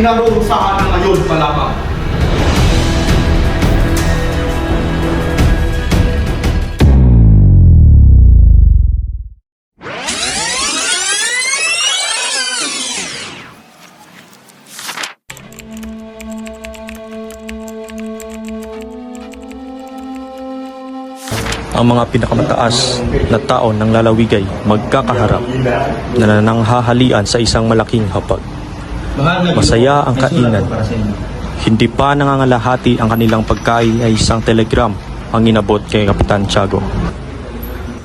pinarurusahan na ngayon pa lamang. Ang mga pinakamataas na tao ng lalawigay magkakaharap na nananghahalian sa isang malaking hapag. Masaya ang kainan. Hindi pa nangangalahati ang kanilang pagkain ay isang telegram ang inabot kay Kapitan Tiago.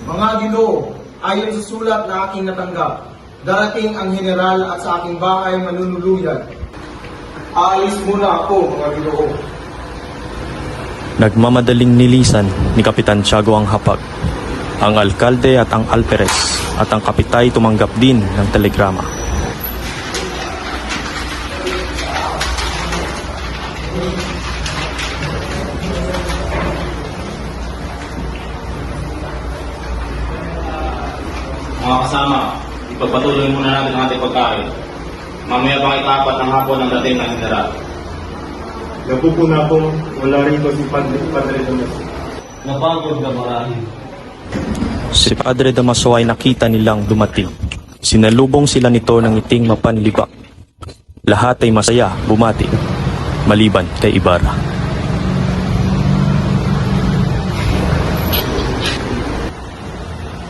Mga Ginoo, ayon sa sulat na aking natanggap, darating ang general at sa aking bahay manunuluyan. Aalis muna ako, mga Ginoo. Nagmamadaling nilisan ni Kapitan Tiago ang hapag. Ang alkalde at ang alperes at ang kapitay tumanggap din ng telegrama. Mga kasama, ipagpatuloy muna natin ang ating pagkain. Mamaya pang itapat ng hapon ang dating ng general. Napupo na ako, wala rin ko si Padre Tomas. Napagod na marami. Si Padre Damaso ay nakita nilang dumating. Sinalubong sila nito ng ngiting mapanlibak. Lahat ay masaya, bumati, maliban kay Ibarra.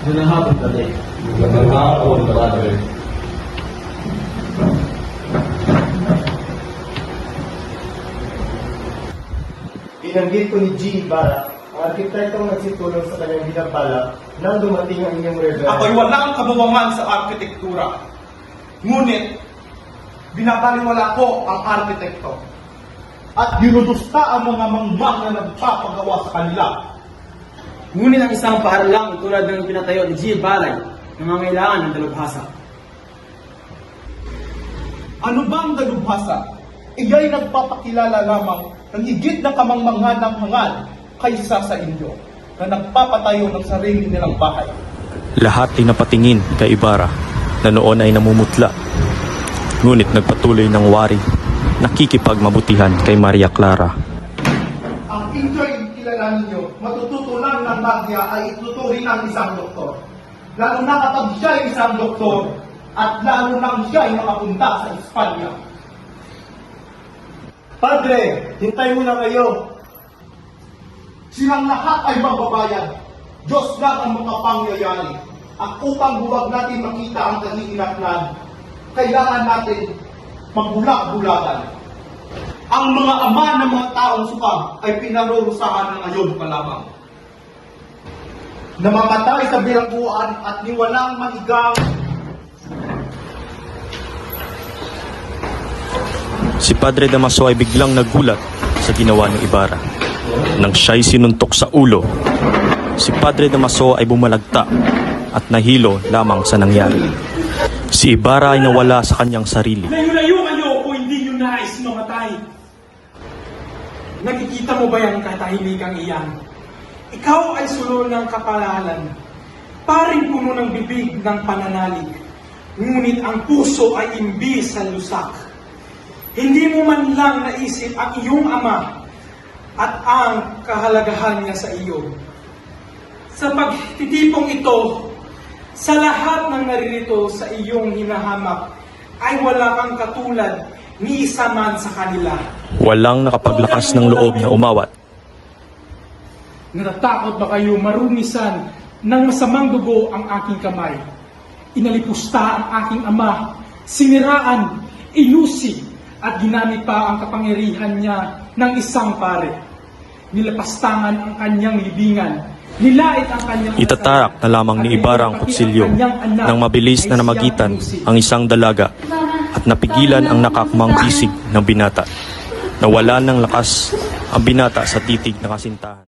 Magandang hapon, Padre. Magandang hapon, Padre. Binanggit ko ni G. Ibarra, ang arkitektong nagsitulong sa kanyang binabalak nang dumating ang inyong regalo. Ako'y walang kabuwangan sa arkitektura. Ngunit, binabaliwala ko ang arkitekto. At dinudusta ang mga mangmang na nagpapagawa sa kanila. Ngunit ang isang paaralang tulad ng pinatayo ni G. Balay nangangailangan ng dalubhasa. Ano bang dalubhasa? Iya'y nagpapakilala lamang ng higit na kamangmangan ng hangal kaysa sa inyo na nagpapatayo ng sarili nilang bahay. Lahat ay napatingin kay Ibarra na noon ay namumutla. Ngunit nagpatuloy ng wari, nakikipagmabutihan kay Maria Clara. Ang inyo'y kilala ninyo, matututunan ng magya ay ituturing ang isang doktor. Lalo na kapag siya ay isang doktor at lalo nang siya ay makapunta sa Espanya. Padre, hintay muna kayo. Silang lahat ay magbabayad. Diyos lang ang makapangyayari. At upang huwag natin makita ang kahihinatnan, kailangan natin magbulag-bulagan. Ang mga ama ng mga taong sukam ay pinarurusahan na ngayon pa lamang. Namamatay sa bilangguan at niwalang mahigang. Si Padre Damaso ay biglang nagulat sa ginawa ng Ibarra. Nang siya'y sinuntok sa ulo, si Padre Damaso ay bumalagta at nahilo lamang sa nangyari. Si Ibarra ay nawala sa kanyang sarili. Layo-layo kayo kung hindi nyo nais mamatay. Nakikita mo ba yung katahimikang iyan? Ikaw ay sulol ng kapalaran, paring puno ng bibig ng pananalig. Ngunit ang puso ay imbis sa lusak. Hindi mo man lang naisip ang iyong ama at ang kahalagahan niya sa iyo. Sa pagtitipong ito, sa lahat ng naririto sa iyong hinahamak, ay wala kang katulad ni isa man sa kanila. Walang nakapaglakas ng loob na umawat. Natatakot ba kayo marunisan ng masamang dugo ang aking kamay? Inalipusta ang aking ama, siniraan, inusi, at ginamit pa ang kapangyarihan niya ng isang pare. Nilapastangan ang kanyang libingan, nilait ang kanyang... Itatarak na lamang ni Ibarra ang kutsilyo nang mabilis na namagitan ang isang dalaga at napigilan ang nakakmang bisig ng binata. Nawala ng lakas ang binata sa titig na kasintahan.